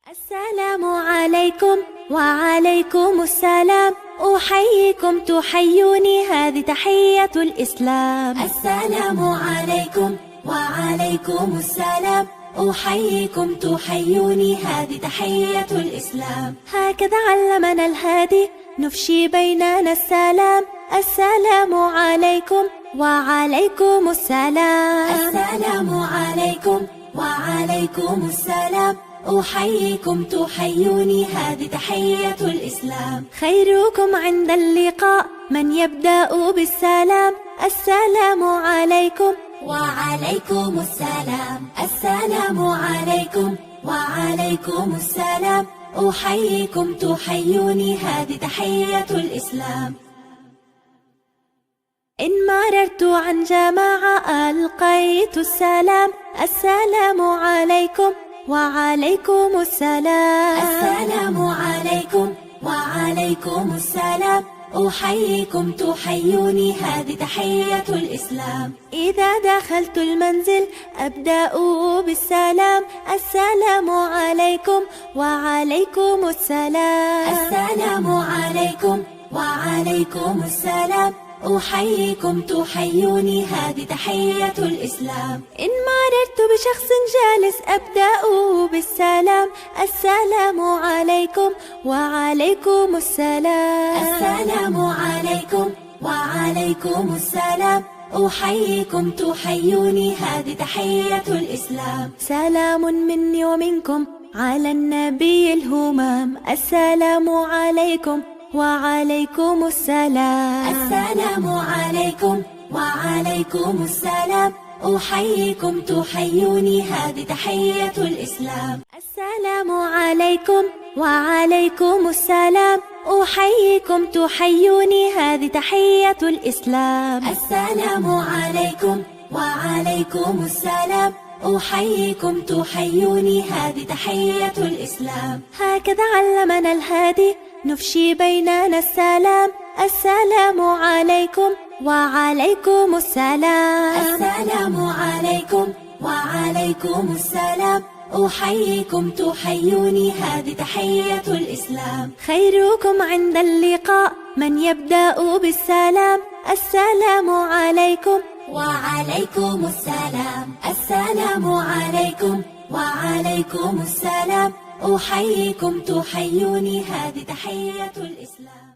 السلام عليكم وعليكم السلام، أحييكم تحيوني هذه تحية الإسلام. السلام عليكم وعليكم السلام، أحييكم تحيوني هذه تحية الإسلام. هكذا علمنا الهادي نفشي بيننا السلام. السلام عليكم وعليكم السلام. السلام عليكم وعليكم السلام، أحييكم تحيوني هذه تحية الإسلام. خيركم عند اللقاء من يبدأ بالسلام. السلام عليكم وعليكم السلام. السلام عليكم وعليكم السلام، أحييكم تحيوني هذه تحية الإسلام. إن مررت عن جماعة ألقيت السلام. السلام عليكم وعليكم السلام. السلام عليكم وعليكم السلام، أحييكم تحيوني هذه تحية الإسلام. إذا دخلت المنزل أبدأ بالسلام. السلام عليكم وعليكم السلام. السلام عليكم وعليكم السلام، أحييكم تحيوني هذه تحية الإسلام. إن مررت بشخص جالس أبدأ بالسلام. السلام عليكم وعليكم السلام. السلام عليكم وعليكم السلام، أحييكم تحيوني هذه تحية الإسلام. سلام مني ومنكم على النبي الهمام. السلام عليكم وعليكم السلام. السلام عليكم وعليكم السلام، أحييكم تحيوني هذه تحية الإسلام. السلام عليكم وعليكم السلام، أحييكم تحيوني هذه تحية الإسلام. السلام عليكم وعليكم السلام، أحييكم تحيوني هذه تحية الإسلام. هكذا علمنا الهادي نفشي بيننا السلام. السلام عليكم وعليكم السلام. السلام عليكم وعليكم السلام، أحييكم تحيوني هذه تحية الإسلام. خيركم عند اللقاء من يبدأ بالسلام. السلام عليكم وعليكم السلام. السلام عليكم وعليكم السلام، أحييكم تحيوني هذه تحية الإسلام.